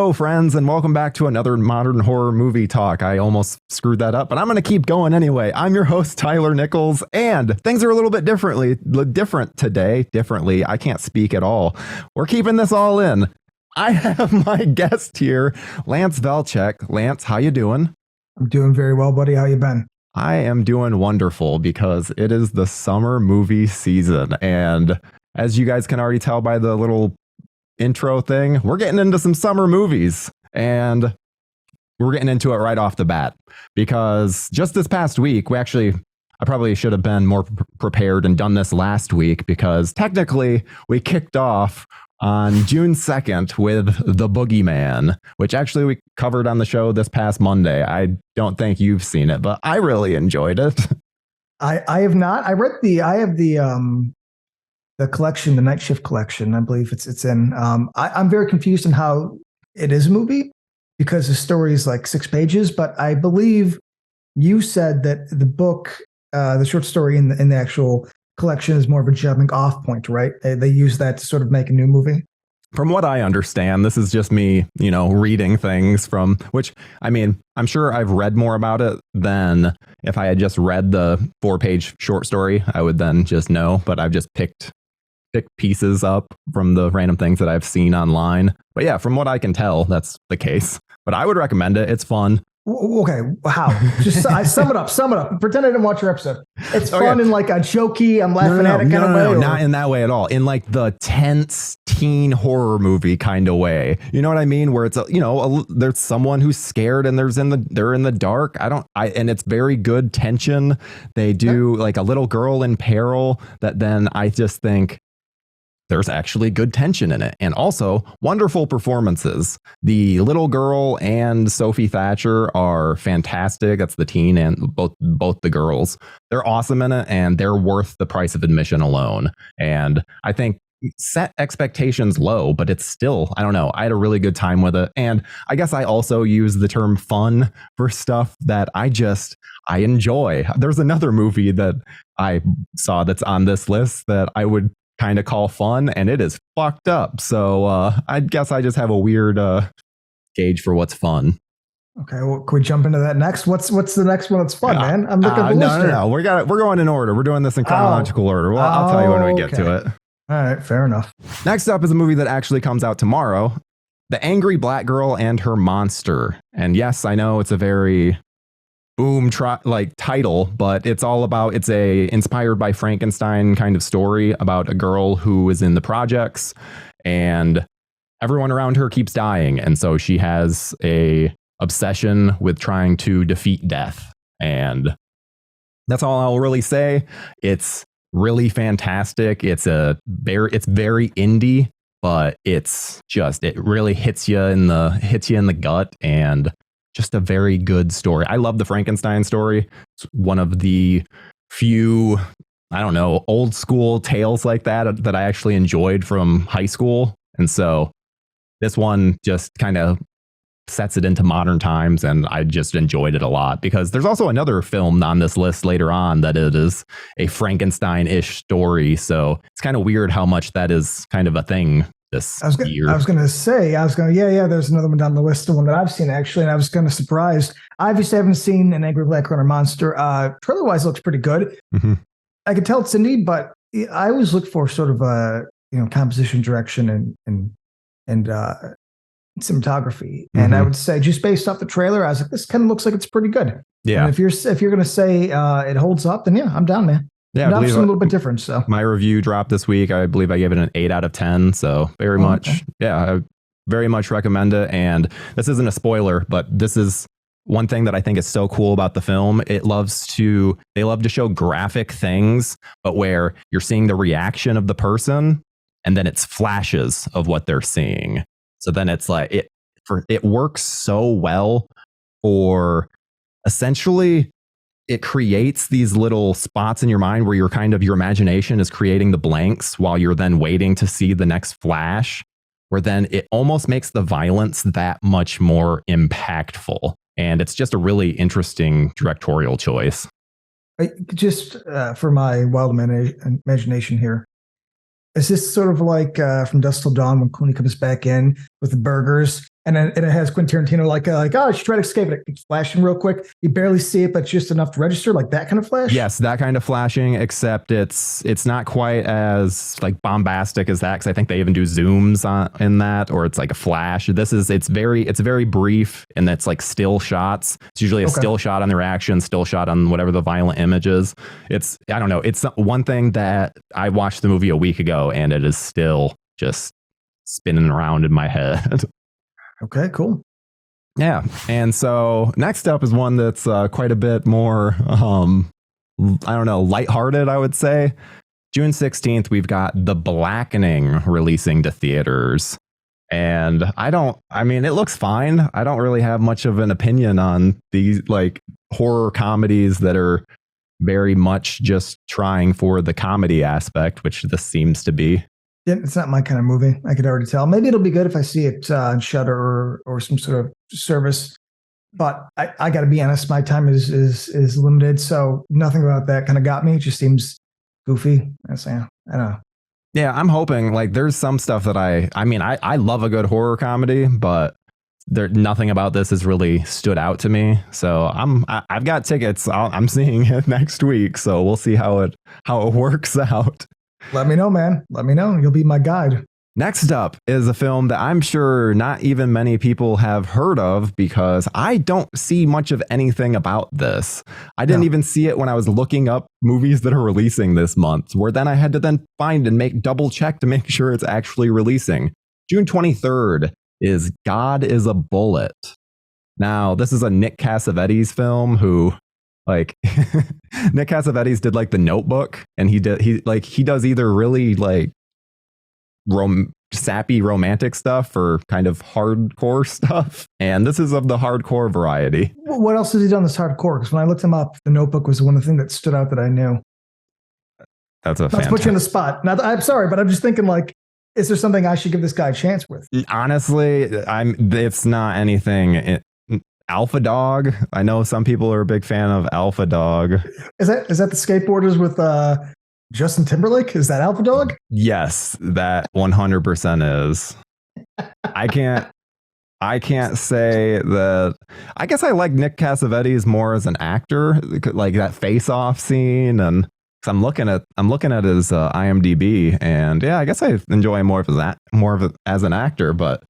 Hello, friends, and welcome back to another modern horror movie talk. I almost screwed that up, but I'm going to keep going anyway. I'm your host, Tyler Nichols, and things are a little bit different today. Differently, I can't speak at all. We're keeping this all in. I have my guest here, Lance Velchek. Lance, how you doing? I'm doing very well, buddy. How you been? I am doing wonderful because it is the summer movie season, and as you guys can already tell by the little intro thing, we're getting into some summer movies, and we're getting into it right off the bat because just this past week, I probably should have been more prepared and done this last week because technically we kicked off on June 2nd with The Boogeyman, which actually we covered on the show this past Monday. I don't think you've seen it, but I really enjoyed it. I have not. I have the collection, the Night Shift collection. I believe it's in. I'm very confused on how it is a movie because the story is like 6 pages, but I believe you said that the book, the short story in the actual collection is more of a jumping off point, right? They use that to sort of make a new movie. From what I understand, this is just me, reading things from which, I mean, I'm sure I've read more about it than if I had just read the 4-page short story. I would then just know, but I've just picked pieces up from the random things that I've seen online. But yeah, from what I can tell, that's the case. But I would recommend it. It's fun. Okay, how? Just sum it up. Pretend I didn't watch your episode. It's fun in like a jokey, I'm laughing at it kind of way. No, not in that way at all. In like the tense teen horror movie kind of way. You know what I mean? Where it's there's someone who's scared and they're in the dark. And it's very good tension. They do like a little girl in peril that then I just think there's actually good tension in it. And also wonderful performances. The little girl and Sophie Thatcher are fantastic. That's the teen and both the girls. They're awesome in it and they're worth the price of admission alone. And I think set expectations low, but it's still, I don't know. I had a really good time with it. And I guess I also use the term fun for stuff that I enjoy. There's another movie that I saw that's on this list that I would kind of call fun, and it is fucked up. So I guess I just have a weird gauge for what's fun. Okay, well, can we jump into that next? What's the next one that's fun, man? I'm looking at the list. No. We're going in order. We're doing this in chronological order. Well, I'll tell you when we get to it. All right, fair enough. Next up is a movie that actually comes out tomorrow, The Angry Black Girl and Her Monster. And yes, I know it's a very title, but it's inspired by Frankenstein kind of story about a girl who is in the projects and everyone around her keeps dying. And so she has a obsession with trying to defeat death. And that's all I'll really say. It's really fantastic. It's very indie, but it really hits you in the gut, and just a very good story. I love the Frankenstein story. It's one of the few, old school tales like that I actually enjoyed from high school. And so this one just kind of sets it into modern times, and I just enjoyed it a lot because there's also another film on this list later on that it is a Frankenstein-ish story. So it's kind of weird how much that is kind of a thing this year. I was going to say, there's another one down the list, the one that I've seen actually, and I was kind of surprised. I obviously haven't seen An Angry Black Girl and Her Monster. Trailer-wise, looks pretty good. Mm-hmm. I can tell it's indie, but I always look for sort of a composition, direction, and cinematography. Mm-hmm. And I would say, just based off the trailer, I was like, this kind of looks like it's pretty good. Yeah. And if you're going to say it holds up, then yeah, I'm down, man. Yeah, I believe a little bit different. So my review dropped this week. I believe I gave it an 8 out of 10. So very much. Okay. Yeah, I very much recommend it. And this isn't a spoiler, but this is one thing that I think is so cool about the film. They love to show graphic things, but where you're seeing the reaction of the person and then it's flashes of what they're seeing. So then it's like it works so well for essentially it creates these little spots in your mind where your imagination is creating the blanks while you're then waiting to see the next flash, where then it almost makes the violence that much more impactful. And it's just a really interesting directorial choice. Just for my wild imagination here, is this sort of like From Dusk Till Dawn when Clooney comes back in with the burgers. And then it has Quentin Tarantino like, oh, she tried to escape it. It's flashing real quick. You barely see it, but just enough to register, like that kind of flash. Yes, that kind of flashing, except it's not quite as like bombastic as that, because I think they even do zooms in that, or it's like a flash. It's very brief, and it's like still shots. It's usually a still shot on the reaction, still shot on whatever the violent image is. I don't know. It's one thing that I watched the movie a week ago, and it is still just spinning around in my head. Okay, cool. Yeah. And so next up is one that's quite a bit more, I don't know, lighthearted, I would say. June 16th, we've got The Blackening releasing to theaters. And it looks fine. I don't really have much of an opinion on these like horror comedies that are very much just trying for the comedy aspect, which this seems to be. Yeah, it's not my kind of movie. I could already tell. Maybe it'll be good if I see it on Shudder or some sort of service. But I got to be honest, my time is limited, so nothing about that kind of got me. It just seems goofy. I don't know. Yeah, I'm hoping like there's some stuff that I love a good horror comedy, but nothing about this has really stood out to me. So I've got tickets. I'm seeing it next week, so we'll see how it works out. Let me know, man. Let me know. You'll be my guide. Next up is a film that I'm sure not even many people have heard of, because I don't see much of anything about this. I didn't even see it when I was looking up movies that are releasing this month, where then I had to then find and double check to make sure it's actually releasing. June 23rd is God is a Bullet. Now, this is a Nick Cassavetes film who... Like Nick Cassavetes did like The Notebook, and he does either really like sappy romantic stuff or kind of hardcore stuff, and this is of the hardcore variety. What else has he done that's hardcore? Because when I looked him up, The Notebook was one of the things that stood out that I knew. That's a Let's put you in the spot. Now, I'm sorry, but I'm just thinking like, is there something I should give this guy a chance with? Honestly, it's not anything. Alpha Dog. I know some people are a big fan of Alpha Dog. Is that the skateboarders with Justin Timberlake? Is that Alpha Dog? Yes, that 100% is. I can't say that. I guess I like Nick Cassavetes more as an actor, like that Face Off scene, and I'm looking at his IMDb, and yeah, I guess I enjoy him more of it as an actor, but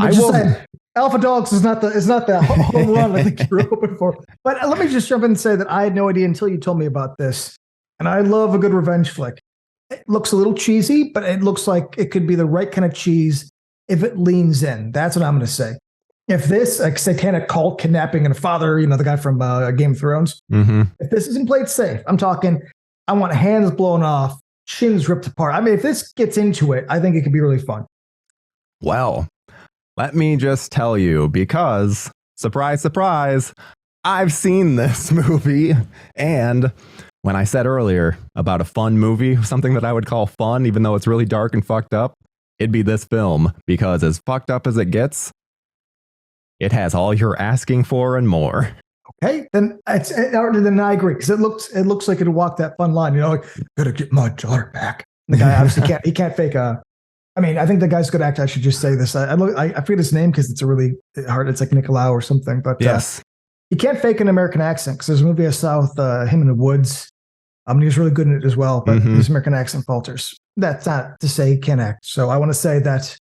I will say, Alpha Dogs is not the home run I think you're hoping for. But let me just jump in and say that I had no idea until you told me about this. And I love a good revenge flick. It looks a little cheesy, but it looks like it could be the right kind of cheese if it leans in. That's what I'm going to say. If this, like satanic cult kidnapping and a father, the guy from Game of Thrones, if this isn't played safe, I'm talking, I want hands blown off, chins ripped apart. I mean, if this gets into it, I think it could be really fun. Well, let me just tell you, because, surprise, surprise, I've seen this movie. And when I said earlier about a fun movie, something that I would call fun, even though it's really dark and fucked up, it'd be this film. Because as fucked up as it gets, it has all you're asking for and more. Okay, then I agree, because it looks like it'll walk that fun line. Like, gotta get my daughter back. And the guy obviously can't fake a... I mean, I think the guy's a good actor. I should just say this. I forget his name because it's a really hard. It's like Nicolau or something. But yes, he can't fake an American accent, because there's a movie I saw with him in the woods. He was really good in it as well, but his American accent falters. That's not to say he can't act. So I want to say that,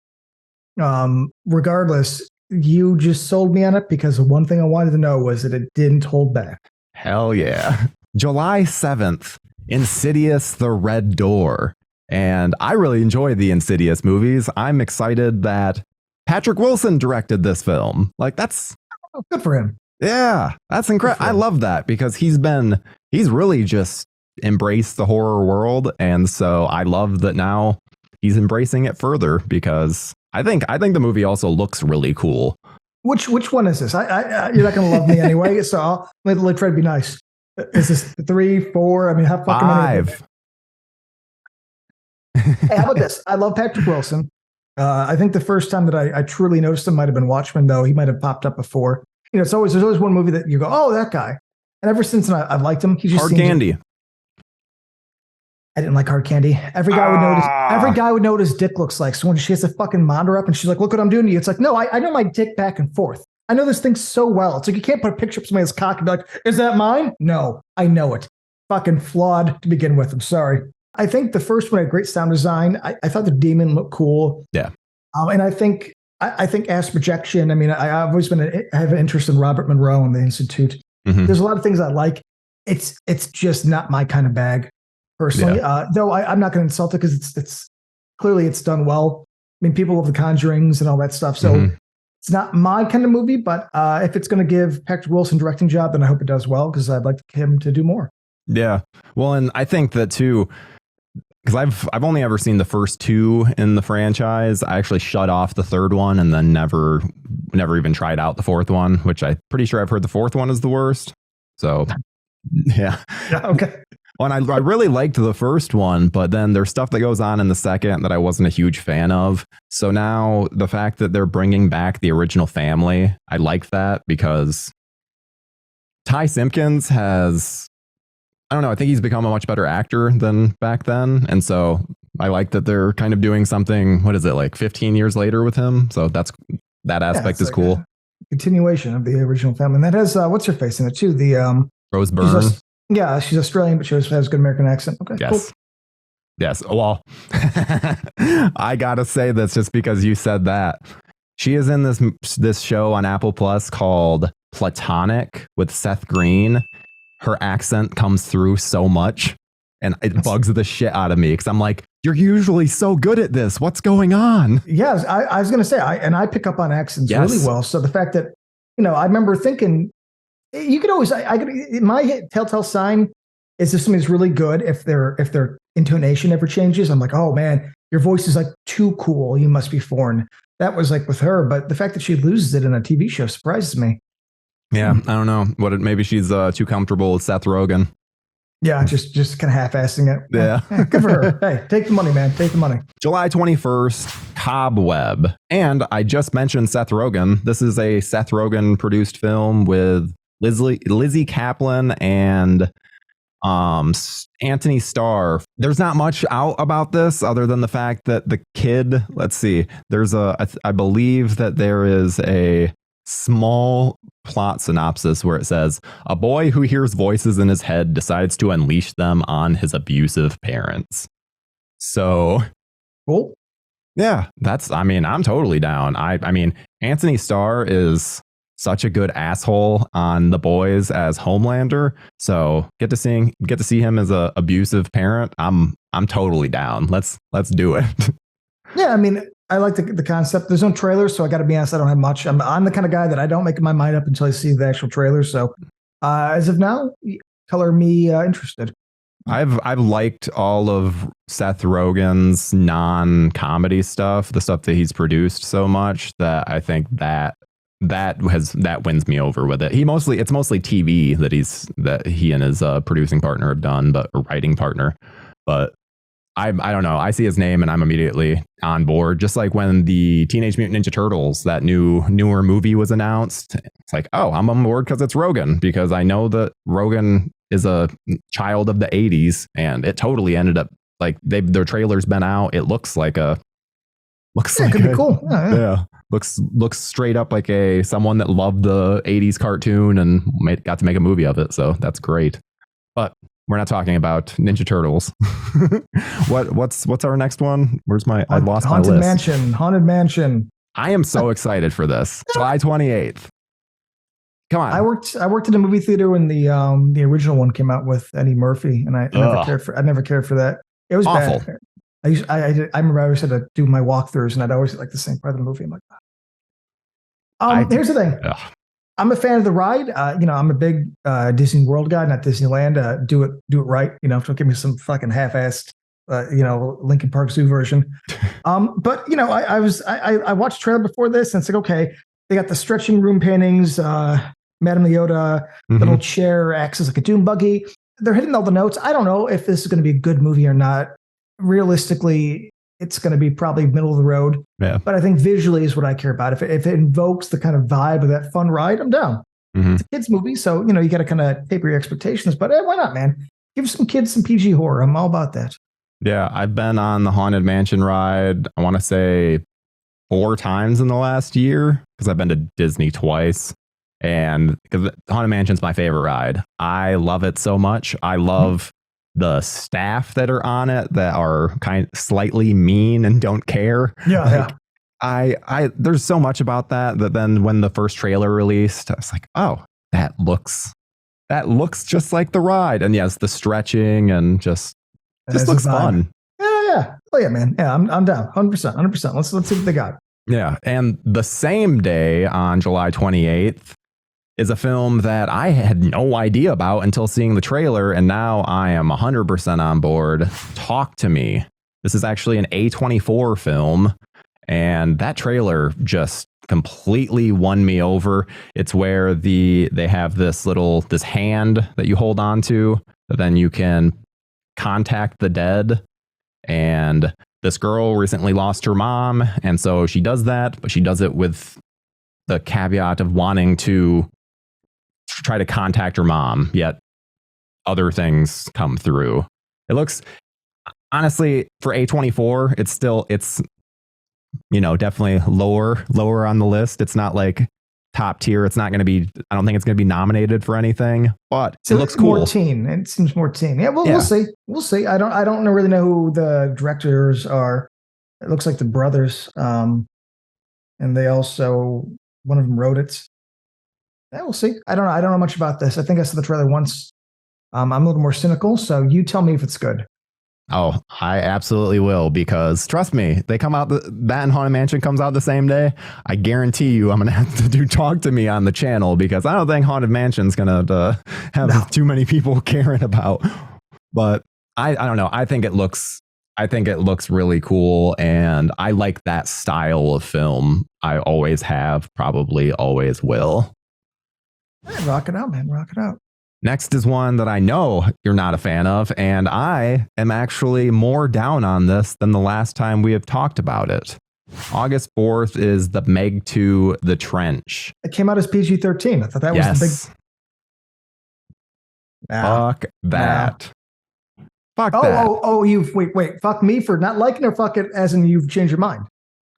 regardless, you just sold me on it, because the one thing I wanted to know was that it didn't hold back. Hell yeah! July 7th, Insidious: The Red Door. And I really enjoy the Insidious movies. I'm excited that Patrick Wilson directed this film. Like, that's good for him. Yeah, that's incredible. I love that, because he's really just embraced the horror world. And so I love that now he's embracing it further, because I think the movie also looks really cool. Which one is this? You're not going to love me anyway, so I'll try to be nice. Is this 3, 4? I mean, how fucking 5? Hey, how about this? I love Patrick Wilson. I think the first time that I truly noticed him might have been Watchmen, though. He might have popped up before. There's always one movie that you go, oh, that guy. And ever since I've liked him. He just Hard Candy. I didn't like hard candy. Every guy would know what his dick looks like. So when she has a fucking monitor up and she's like, look what I'm doing to you. It's like, no, I know my dick back and forth. I know this thing so well. It's like, you can't put a picture of somebody's cock and be like, is that mine? No, I know it. Fucking flawed to begin with. I'm sorry. I think the first one had great sound design. I thought the demon looked cool. Yeah. And I think as projection, I mean, I've always I have an interest in Robert Monroe and the Institute. Mm-hmm. There's a lot of things I like. It's just not my kind of bag, personally. Yeah. Though I'm not going to insult it because it's clearly it's done well. I mean, people love The Conjurings and all that stuff. So it's not my kind of movie, but if it's going to give Patrick Wilson directing job, then I hope it does well because I'd like him to do more. Yeah. Well, and I think that too, because I've only ever seen the first two in the franchise. I actually shut off the third one and then never even tried out the fourth one, which I'm pretty sure I've heard the fourth one is the worst. So, yeah. Okay. Well, and I really liked the first one, but then there's stuff that goes on in the second that I wasn't a huge fan of. So now the fact that they're bringing back the original family, I like that because Ty Simpkins has... I don't know. I think he's become a much better actor than back then. And so I like that they're kind of doing something, what is it, like 15 years later with him? So that aspect is like cool. Continuation of the original family. And that has, what's her face in it too? The Rose Byrne. She's Australian, but she has a good American accent. Okay, yes. Cool. Yes. Well, I got to say this just because you said that. She is in this show on Apple Plus called Platonic with Seth Green. Her accent comes through so much and it bugs the shit out of me because I'm like, you're usually so good at this. What's going on? Yes, I was going to say, I pick up on accents really well. So the fact that, I remember thinking, you could always, my telltale sign is if somebody's really good, if their intonation ever changes, I'm like, oh man, your voice is like too cool. You must be foreign. That was like with her. But the fact that she loses it in a TV show surprises me. Yeah, I don't know. Maybe she's too comfortable with Seth Rogen. Yeah, just kind of half-assing it. Yeah. Good for her. Hey, take the money, man. Take the money. July 21st, Cobweb. And I just mentioned Seth Rogen. This is a Seth Rogen produced film with Lizzie Kaplan and Anthony Starr. There's not much out about this other than the fact that the kid, let's see, I believe that there is a small plot synopsis where it says a boy who hears voices in his head decides to unleash them on his abusive parents. So cool. Yeah, I'm totally down. I mean, Anthony Starr is such a good asshole on The Boys as Homelander. So get to see him as a abusive parent. I'm totally down. Let's do it. Yeah, I mean, I like the concept. There's no trailer, so I got to be honest, I don't have much. I'm the kind of guy that I don't make my mind up until I see the actual trailer. So as of now, color me interested. I've liked all of Seth Rogen's non-comedy stuff, the stuff that he's produced so much that I think that wins me over with it. It's mostly TV that he and his producing partner have done, but a writing partner. But I don't know. I see his name and I'm immediately on board. Just like when the Teenage Mutant Ninja Turtles, that newer movie was announced. It's like, oh, I'm on board because it's Rogen, because I know that Rogen is a child of the 80s and it totally ended up like their trailer's been out. It looks like it could be cool. Yeah. Looks straight up like someone that loved the 80s cartoon and got to make a movie of it. So that's great. But we're not talking about Ninja Turtles. What's our next one? I lost my list. Haunted Mansion. I am so excited for this. July 28th. Come on. I worked in a movie theater when the original one came out with Eddie Murphy, and I never cared for that. It was awful. Bad. I remember I always had to do my walkthroughs, and I'd always like the same part of the movie. I'm like, here's the thing. I'm a fan of the ride. I'm a big Disney World guy, not Disneyland. Do it right. Don't give me some fucking half-assed, Linkin Park Zoo version. But I watched the trailer before this, and it's like, okay, they got the stretching room paintings. Madame Leota, little chair acts as like a doom buggy. They're hitting all the notes. I don't know if this is going to be a good movie or not. Realistically, it's going to be probably middle of the road. Yeah. But I think visually is what I care about. If it invokes the kind of vibe of that fun ride, I'm down. It's a kids movie, so you got to kind of taper your expectations. But why not, man? Give some kids some PG horror. I'm all about that. Yeah, I've been on the Haunted Mansion ride, I want to say 4 times in the last year because I've been to Disney twice. And because Haunted Mansion's my favorite ride. I love it so much. I love the staff that are on it that are kind of slightly mean and don't care. Yeah, like, I there's so much about that then when the first trailer released, I was like, oh, that looks just like the ride. And yes, the stretching and just looks fun. Yeah. Oh yeah, man. Yeah, I'm down. 100%. Let's see what they got. Yeah. And the same day on July 28th is a film that I had no idea about until seeing the trailer. And now I am 100% on board. Talk to Me. This is actually an A24 film. And that trailer just completely won me over. It's where they have this hand that you hold on to, that then you can contact the dead. And this girl recently lost her mom, and so she does that, but she does it with the caveat of wanting to try to contact her mom, yet other things come through. It looks, honestly, for A24, it's definitely lower on the list. It's not like top tier. It's not going to be, I don't think it's going to be nominated for anything, but so it looks cool. More teen. It seems more teen. Yeah, we'll see. We'll see. I don't really know who the directors are. It looks like the brothers. And they also, one of them wrote it. Yeah, we'll see. I don't know much about this. I think I saw the trailer once. I'm a little more cynical, so you tell me if it's good. Oh, I absolutely will, because trust me, they come out, that and Haunted Mansion comes out the same day. I guarantee you I'm going to have to do Talk to Me on the channel, because I don't think Haunted Mansion's going to have too many people caring about. But I don't know. I think it looks really cool, and I like that style of film. I always have, probably always will. Hey, rock it out, man. Rock it out. Next is one that I know you're not a fan of, and I am actually more down on this than the last time we have talked about it. August 4th is the Meg 2, The Trench. It came out as PG-13. I thought that was the big... Fuck that. Fuck that. Wait. Fuck me for not liking, or fuck it as in you've changed your mind?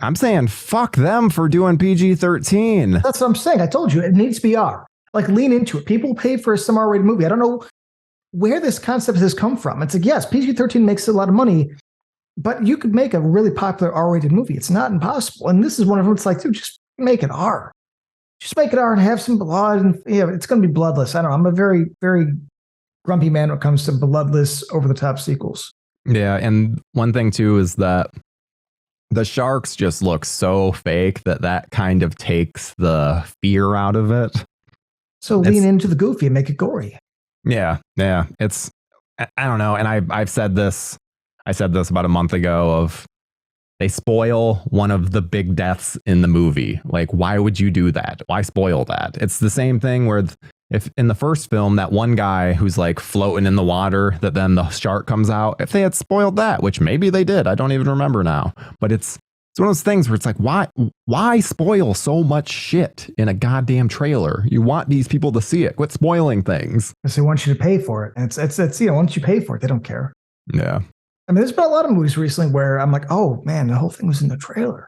I'm saying fuck them for doing PG-13. That's what I'm saying. I told you, it needs to be R. Like, lean into it. People pay for some R-rated movie. I don't know where this concept has come from. It's like, yes, PG-13 makes a lot of money, but you could make a really popular R-rated movie. It's not impossible. And this is one of them. It's like, dude, just make it R. Just make it R and have some blood. And it's going to be bloodless. I don't know. I'm a very, very grumpy man when it comes to bloodless, over-the-top sequels. Yeah, and one thing, too, is that the sharks just look so fake that kind of takes the fear out of it. So lean into the goofy and make it gory. Yeah. It's, I don't know. And I said this about a month ago, of they spoil one of the big deaths in the movie. Like, why would you do that? Why spoil that? It's the same thing where if in the first film, that one guy who's like floating in the water, that then the shark comes out, if they had spoiled that, which maybe they did, I don't even remember now, but it's one of those things where it's like, why spoil so much shit in a goddamn trailer? You want these people to see it. Quit spoiling things. Because they want you to pay for it. And it's once you pay for it, they don't care. Yeah. I mean, there's been a lot of movies recently where I'm like, oh man, the whole thing was in the trailer.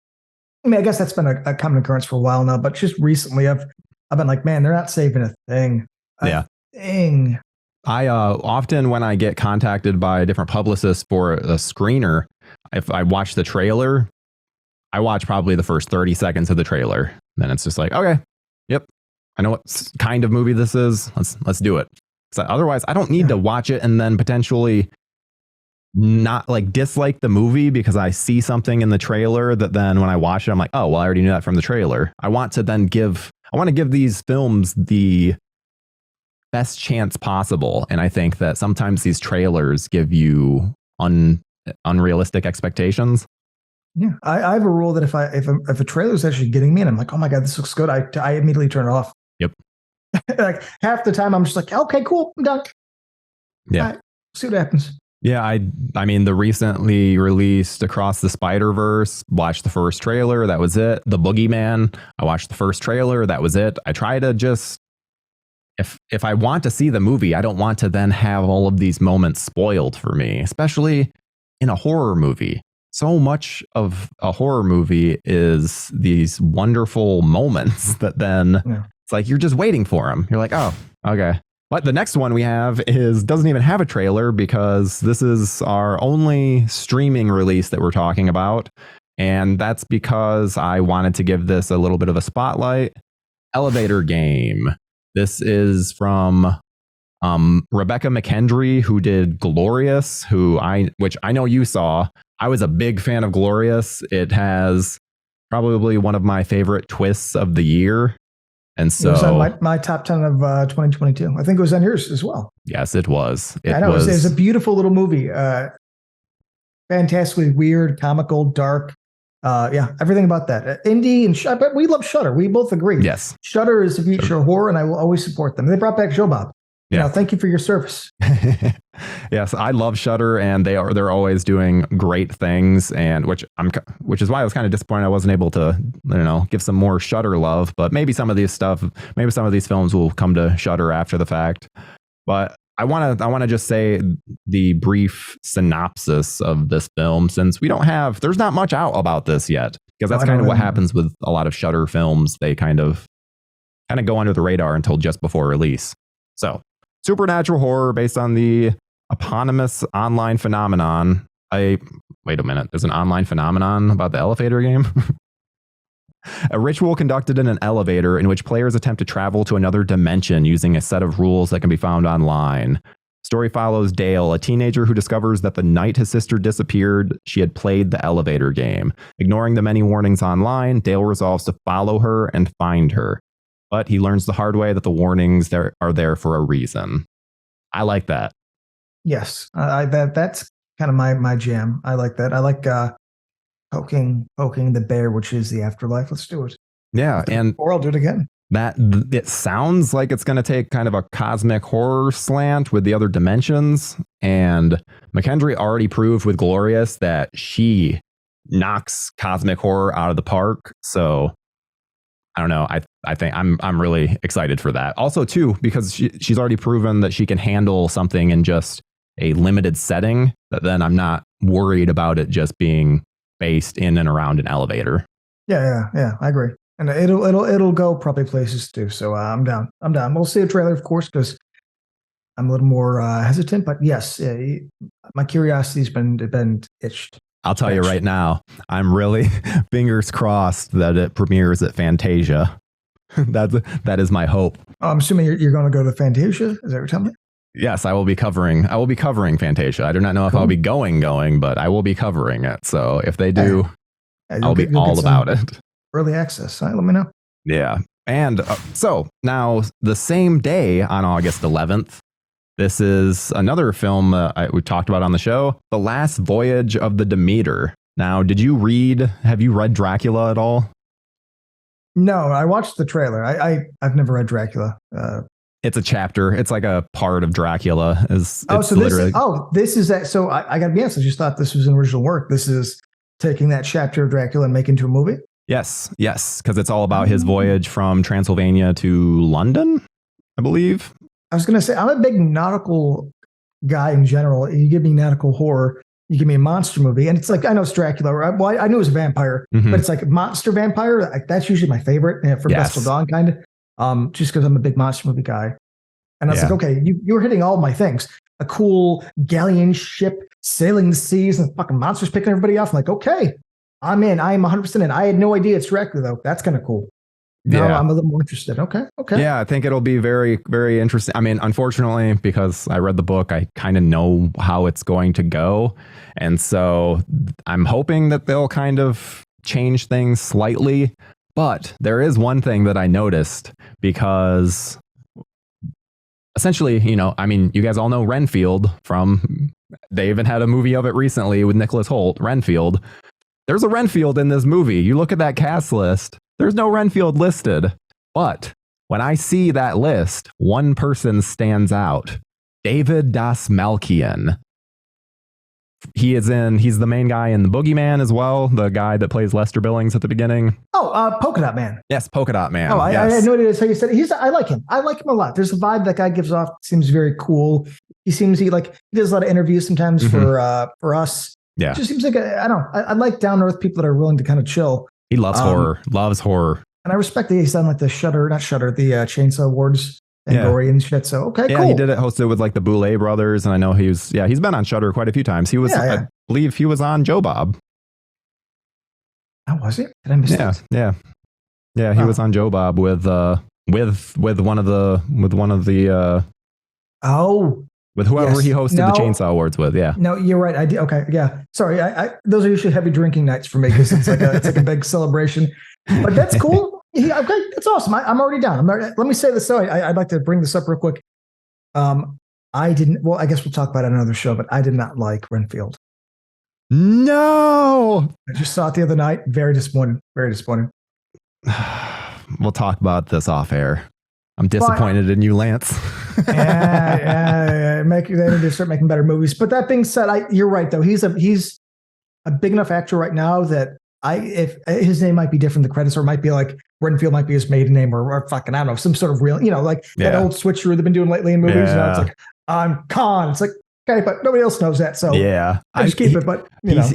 I mean, I guess that's been a common occurrence for a while now, but just recently I've been like, man, they're not saving a thing. Thing. I often, when I get contacted by different publicists for a screener, if I watch the trailer, I watch probably the first 30 seconds of the trailer. Then it's just like, okay, yep, I know what kind of movie this is. Let's do it. So otherwise, I don't need to watch it and then potentially not like dislike the movie because I see something in the trailer that then when I watch it, I'm like, oh, well, I already knew that from the trailer. I want to give these films the best chance possible. And I think that sometimes these trailers give you unrealistic expectations. Yeah, I have a rule that if a trailer is actually getting me and I'm like, oh my God, this looks good, I immediately turn it off. Yep. Like half the time I'm just like, okay, cool, I'm done. Yeah. Right, see what happens. Yeah, I mean, the recently released Across the Spider-Verse, watched the first trailer, that was it. The Boogeyman, I watched the first trailer, that was it. I try to just, if I want to see the movie, I don't want to then have all of these moments spoiled for me, especially in a horror movie. So much of a horror movie is these wonderful moments that then it's like you're just waiting for them. You're like, oh, okay. But the next one we have doesn't even have a trailer because this is our only streaming release that we're talking about. And that's because I wanted to give this a little bit of a spotlight. Elevator Game. This is from Rebecca McKendry, who did Glorious, which I know you saw. I was a big fan of Glorious. It has probably one of my favorite twists of the year. And so it was on my top 10 of 2022. I think it was on yours as well. Yes, it was. It was a beautiful little movie. Fantastically weird, comical, dark. Everything about that. Indie and but we love Shudder. We both agree. Yes. Shudder is the future of horror, and I will always support them. They brought back Joe Bob. Yeah. Thank you for your service. Yes, I love Shudder, and they're always doing great things, and which is why I was kind of disappointed I wasn't able to give some more Shudder love. But maybe some of these films will come to Shudder after the fact. But I want to just say the brief synopsis of this film, since there's not much out about this yet, because that's kind of what happens with a lot of Shudder films. They kind of go under the radar until just before release. So, supernatural horror based on the eponymous online phenomenon. Wait a minute. There's an online phenomenon about the elevator game. A ritual conducted in an elevator in which players attempt to travel to another dimension using a set of rules that can be found online. Story follows Dale, a teenager who discovers that the night his sister disappeared, she had played the elevator game. Ignoring the many warnings online, Dale resolves to follow her and find her. But he learns the hard way that the warnings are there for a reason. I like that. Yes, that's kind of my jam. I like that. I like poking the bear, which is the afterlife. Let's do it. Yeah, or I'll do it again. It sounds like it's going to take kind of a cosmic horror slant with the other dimensions. And McKendry already proved with Glorious that she knocks cosmic horror out of the park. So I don't know. I think I'm really excited for that. Also, too, because she's already proven that she can handle something in just a limited setting. That then I'm not worried about it just being based in and around an elevator. Yeah. I agree. And it'll go probably places too. So I'm down. We'll see a trailer, of course, because I'm a little more hesitant. But yes, my curiosity's been itched. I'll tell you right now, I'm really fingers crossed that it premieres at Fantasia. That is my hope. I'm assuming you're going to go to Fantasia. Is that what you're telling me? Yes, I will be covering Fantasia. I do not know if I'll be going, but I will be covering it. So if they do, I'll be all about it. Early access. Let me know. Yeah. And so now the same day on August 11th, this is another film we talked about on the show, The Last Voyage of the Demeter. Now, have you read Dracula at all? No, I watched the trailer. I've never read Dracula. It's a chapter. It's like a part of Dracula. This is that. So I got to be honest. I just thought this was an original work. This is taking that chapter of Dracula and making it into a movie. Yes, because it's all about his voyage from Transylvania to London, I believe. I was going to say, I'm a big nautical guy in general. You give me nautical horror, you give me a monster movie, and it's like, I know it's Dracula. Right? Well, I knew it was a vampire, but it's like monster vampire. Like, that's usually my favorite for Best Till Dawn, kind of. Just because I'm a big monster movie guy. And I was like, okay, you were hitting all my things. A cool galleon ship sailing the seas and fucking monsters picking everybody off. I'm like, okay, I'm in. I am 100% in. I had no idea it's Dracula, though. That's kind of cool. No, I'm a little more interested. Okay. Yeah, I think it'll be very, very interesting. I mean, unfortunately, because I read the book, I kind of know how it's going to go. And so I'm hoping that they'll kind of change things slightly. But there is one thing that I noticed, because essentially, you guys all know Renfield they even had a movie of it recently with Nicholas Hoult, Renfield. There's a Renfield in this movie. You look at that cast list, there's no Renfield listed. But when I see that list, one person stands out. David Dastmalchian. He's the main guy in the Boogeyman as well, the guy that plays Lester Billings at the beginning. Oh, Polka Dot Man. Yes, Polka Dot Man. Oh, I had no idea that's how you said it. I like him. I like him a lot. There's a vibe that guy gives off. Seems very cool. He does a lot of interviews sometimes for us. Yeah. It just seems like, I don't know. I like down to earth people that are willing to kind of chill. He loves horror. And I respect that he's done like the Chainsaw Awards and gory and shit. So, okay, cool. Yeah, he did it, hosted with like the Boulay brothers. And I know he's been on Shudder quite a few times. He was, I believe he was on Joe Bob. Oh, was he? Did I miss that? Yeah. Yeah, he was on Joe Bob with one of the with whoever he hosted the Chainsaw Awards with. Yeah. No, you're right. I did. Okay. Yeah. Sorry. I those are usually heavy drinking nights for me because it's like a big celebration. But that's cool. Okay, that's awesome. I'm already down. Let me say this. So I'd like to bring this up real quick. I didn't. Well, I guess we'll talk about it on another show. But I did not like Renfield. No. I just saw it the other night. Very disappointed. Very disappointed. We'll talk about this off air. I'm disappointed in you, Lance. Yeah. They need to start making better movies. But that being said, you're right though. He's a big enough actor right now that if his name might be different, the credits, or it might be like Renfield might be his maiden name, or fucking I don't know, some sort of real, like that old switcheroo they've been doing lately in movies. It's like I'm Khan. It's like, okay, but nobody else knows that. So I just keep it. But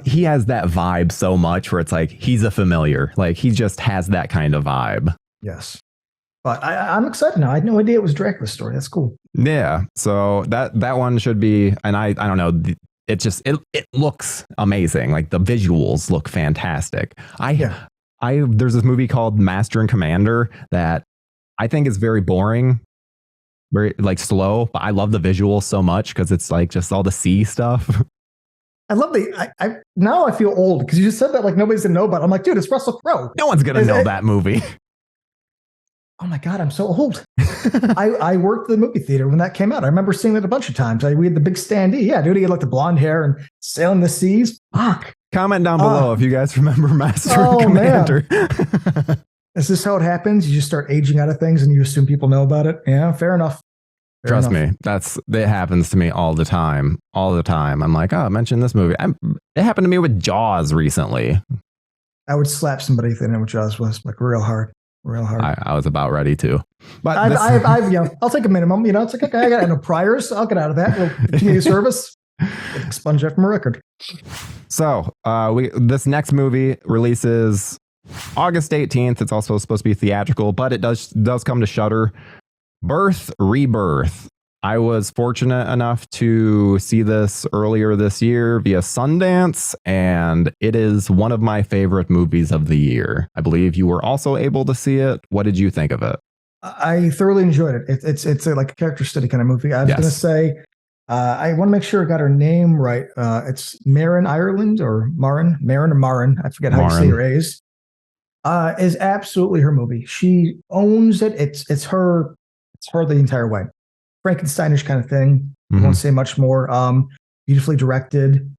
he has that vibe so much where it's like he's a familiar. Like he just has that kind of vibe. Yes. But I'm excited now. I had no idea it was Dracula's story. That's cool. Yeah. So that one should be, and I don't know. It just it looks amazing. Like the visuals look fantastic. There's this movie called Master and Commander that I think is very boring, very like slow, but I love the visuals so much because it's like just all the sea stuff. I love now I feel old because you just said that like nobody's gonna know about it. I'm like, dude, it's Russell Crowe. No one's gonna know that movie. Oh my God, I'm so old. I worked at the movie theater when that came out. I remember seeing it a bunch of times. We had the big standee. Yeah, dude, he had like the blonde hair and sailing the seas. Fuck. Comment down below if you guys remember Master and Commander. Is this how it happens? You just start aging out of things and you assume people know about it? Yeah, fair enough. Trust me, that happens to me all the time. All the time. I'm like, mention this movie. It happened to me with Jaws recently. I would slap somebody if they know what Jaws was, like real hard. I was about ready to, but I'll take a minimum. It's like, okay, I got no priors. I'll get out of that. We'll community service. Expunge that from a record. So this next movie releases August 18th. It's also supposed to be theatrical, but it does come to Shudder. Rebirth. I was fortunate enough to see this earlier this year via Sundance, and it is one of my favorite movies of the year. I believe you were also able to see it. What did you think of it? I thoroughly enjoyed it. It's like a character study kind of movie. I was going to say, I want to make sure I got her name right. It's Marin Ireland or Marin. I forget how you say her A's. Is absolutely her movie. She owns it. It's her the entire way. Frankensteinish kind of thing. I won't say much more. Beautifully directed,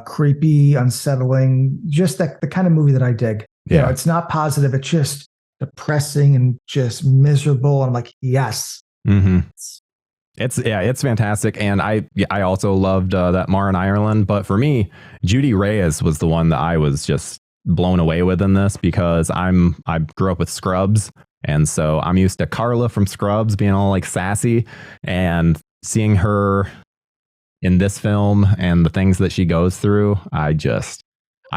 creepy, unsettling. Just the kind of movie that I dig. Yeah. It's not positive. It's just depressing and just miserable. I'm like, yes. Mm-hmm. It's fantastic. And I also loved that Marin Ireland. But for me, Judy Reyes was the one that I was just blown away with in this because I grew up with Scrubs. And so I'm used to Carla from Scrubs being all like sassy, and seeing in this film and the things that she goes through, I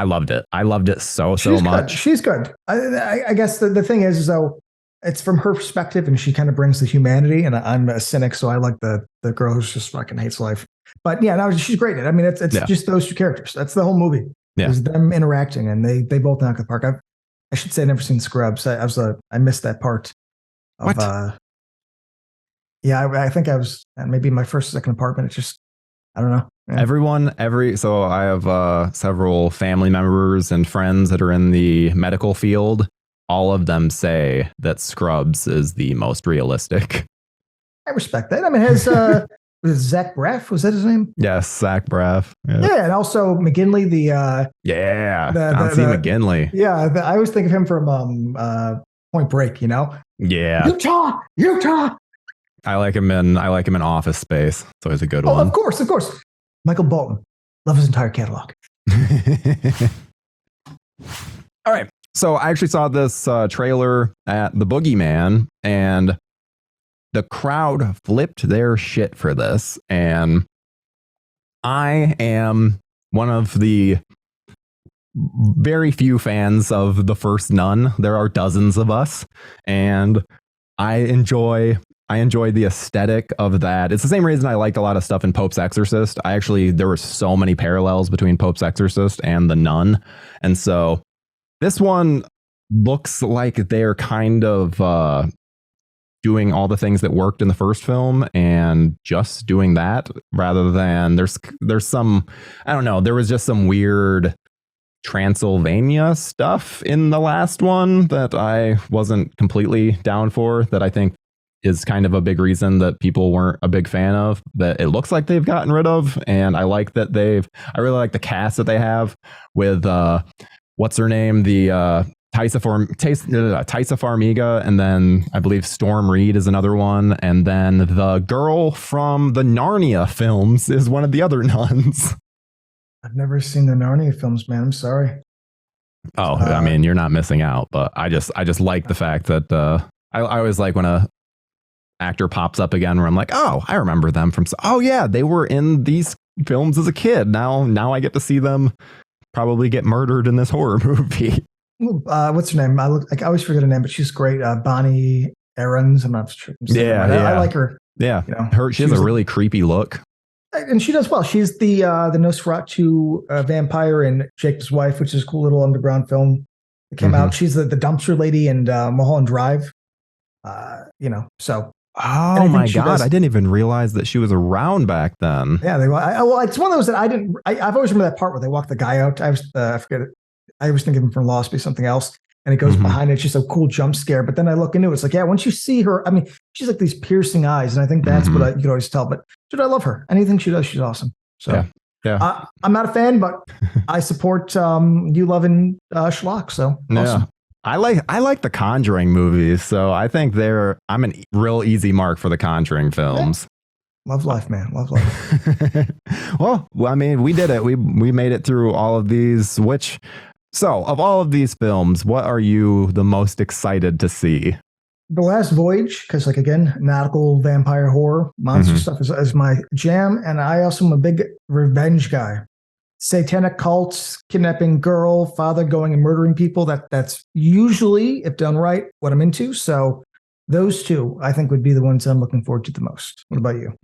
loved it. I loved it so much. She's good. I guess the thing is though, it's from her perspective and she kind of brings the humanity, and I'm a cynic. So I like the girl who's just fucking hates life. But yeah, no, she's great. I mean, it's just those two characters. That's the whole movie. Yeah. It's them interacting, and they both knock the park. I should say I've never seen Scrubs. I missed that part. Of, what? I think I was maybe my first or second apartment. It's just, I don't know. Yeah. So I have several family members and friends that are in the medical field. All of them say that Scrubs is the most realistic. I respect that. I mean, was Zach Braff? Was that his name? Yes, Zach Braff. Yeah, and also McGinley, McGinley. Yeah, I always think of him from Point Break. Yeah, Utah. I like him in Office Space. It's always a good one. Of course. Michael Bolton. Love his entire catalog. All right. So I actually saw this trailer at the Boogeyman, and the crowd flipped their shit for this. And I am one of the very few fans of the first Nun. There are dozens of us, and I enjoy the aesthetic of that. It's the same reason I liked a lot of stuff in Pope's Exorcist. There were so many parallels between Pope's Exorcist and the Nun, and so this one looks like they're kind of doing all the things that worked in the first film and just doing that rather than there's some, I don't know, there was just some weird Transylvania stuff in the last one that I wasn't completely down for, that I think is kind of a big reason that people weren't a big fan of, that it looks like they've gotten rid of. And I like that I really like the cast that they have with what's her name, the Taissa Farmiga, and then I believe Storm Reed is another one, and then the girl from the Narnia films is one of the other nuns. I've never seen the Narnia films, man. I'm sorry. Oh, I mean, you're not missing out, but I just like the fact that I always like when a actor pops up again where I'm like, oh, I remember them from. Oh yeah, they were in these films as a kid. Now I get to see them probably get murdered in this horror movie. What's her name? I always forget her name, but she's great. Bonnie Aarons. I'm not sure. Yeah. I like her. Yeah, she has a really creepy look. And she does well. She's the Nosferatu vampire in Jacob's Wife, which is a cool little underground film that came out. She's the dumpster lady in Mulholland Drive. So. Oh my God! I didn't even realize that she was around back then. Yeah, it's one of those that I didn't. I've always remember that part where they walk the guy out. I forget it. I was thinking from Lost be something else, and it goes behind it. It's just a cool jump scare. But then I look into it. It's like, yeah, once you see her, I mean, she's like these piercing eyes, and I think that's what you can always tell. But dude, I love her. Anything she does, she's awesome. So yeah. I'm not a fan, but I support you loving Schlock. So awesome. Yeah. I like the Conjuring movies, so I think I'm a real easy mark for the Conjuring films. Yeah. Love life, man. Love life. Well, I mean, we did it. We made it through all of these. So, of all of these films, what are you the most excited to see? The Last Voyage, because again, nautical vampire horror, monster stuff is my jam, and I also am a big revenge guy. Satanic cults, kidnapping girl, father going and murdering people. That's usually, if done right, what I'm into. So those two, I think, would be the ones I'm looking forward to the most. What about you?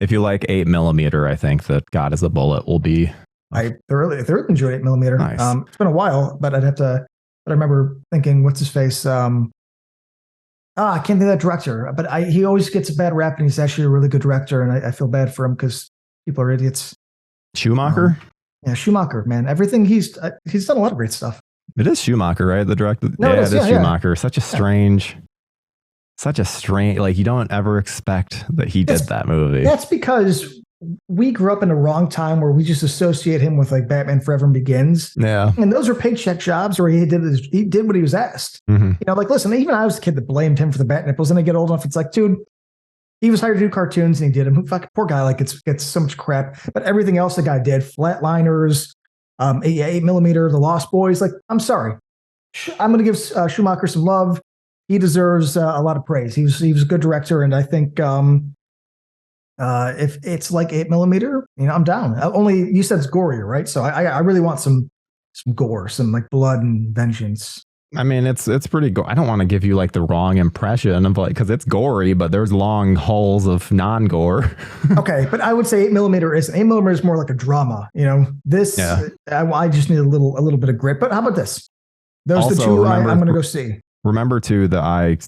If you like 8mm, I think that God is a Bullet will be. I thoroughly enjoyed 8mm. Nice. It's been a while, but I remember thinking, what's his face? I can't think of that director, but he always gets a bad rap, and he's actually a really good director, and I feel bad for him because people are idiots. Schumacher? Yeah, Schumacher, man. Everything he's done a lot of great stuff. It is Schumacher, right? The director. No, it is Schumacher. Yeah. Such a strange. Like, you don't ever expect that he did that movie. That's because we grew up in the wrong time where we just associate him with like Batman Forever Begins. Yeah. And those are paycheck jobs where he did what he was asked. Listen, even I was a kid that blamed him for the bat nipples, and I get old enough, it's like, dude, he was hired to do cartoons and he did them. Fucking poor guy, gets so much crap. But everything else the guy did, Flatliners, 8mm, The Lost Boys, I'm sorry. I'm going to give Schumacher some love. He deserves a lot of praise. He was a good director, and I think if it's like 8mm, I'm down. Only you said it's gorier, right? So I really want some gore, some blood and vengeance. I mean, it's pretty I don't want to give you the wrong impression of because it's gory, but there's long hauls of non-gore. Okay, but I would say 8mm isn't. 8mm is more like a drama. This I just need a little bit of grit. But how about this? Those are the two I'm going to go see. Remember too that I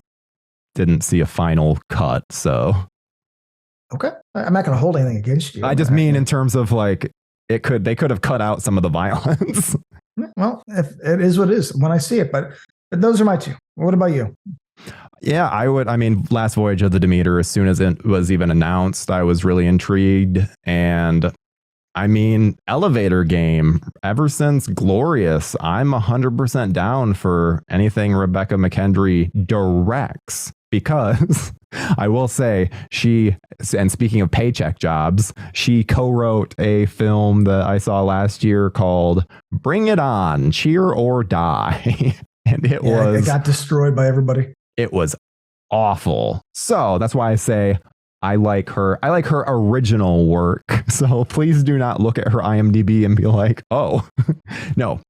didn't see a final cut, so okay, I'm not going to hold anything against you. I just mean in terms of they could have cut out some of the violence. Well, if it is what it is when I see it, but those are my two. What about you? Yeah, I would. I mean, Last Voyage of the Demeter, as soon as it was even announced, I was really intrigued. And I mean, Elevator Game, ever since Glorious, I'm 100% down for anything Rebecca McKendry directs, because I will say and speaking of paycheck jobs, she co-wrote a film that I saw last year called Bring It On, Cheer or Die. And it got destroyed by everybody. It was awful. So that's why I say I like her original work. So please do not look at her IMDb and be like, oh, no,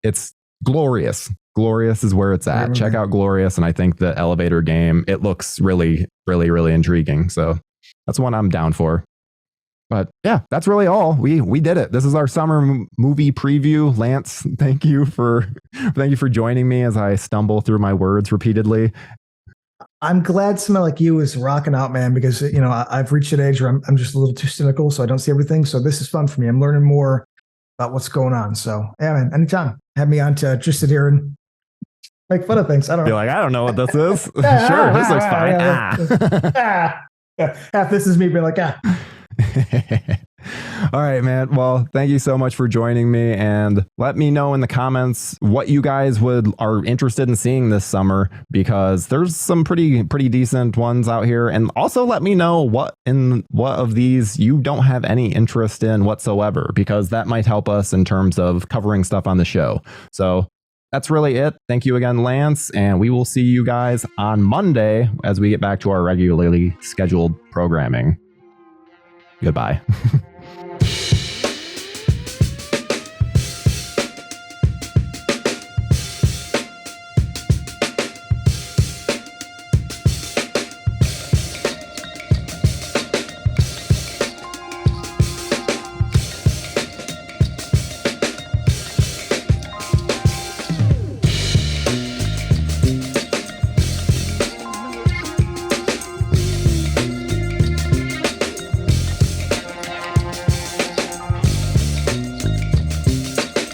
it's Glorious. Glorious is where it's at. Check out Glorious. And I think the elevator game, it looks really, really, really intriguing. So that's one I'm down for. But yeah, that's really all. We did it. This is our summer movie preview. Lance, thank you for joining me as I stumble through my words repeatedly. I'm glad somebody like you is rocking out, man, because I've reached an age where I'm just a little too cynical, so I don't see everything. So this is fun for me. I'm learning more about what's going on. So yeah, man, anytime. Have me on to just sit here and make fun of things. I don't know. You're like, I don't know what this is. Sure, this looks fine. Half this is me being like, All right, man. Well, thank you so much for joining me, and let me know in the comments what you guys are interested in seeing this summer, because there's some pretty decent ones out here. And also let me know what of these you don't have any interest in whatsoever, because that might help us in terms of covering stuff on the show. So that's really it. Thank you again, Lance, and we will see you guys on Monday as we get back to our regularly scheduled programming. Goodbye.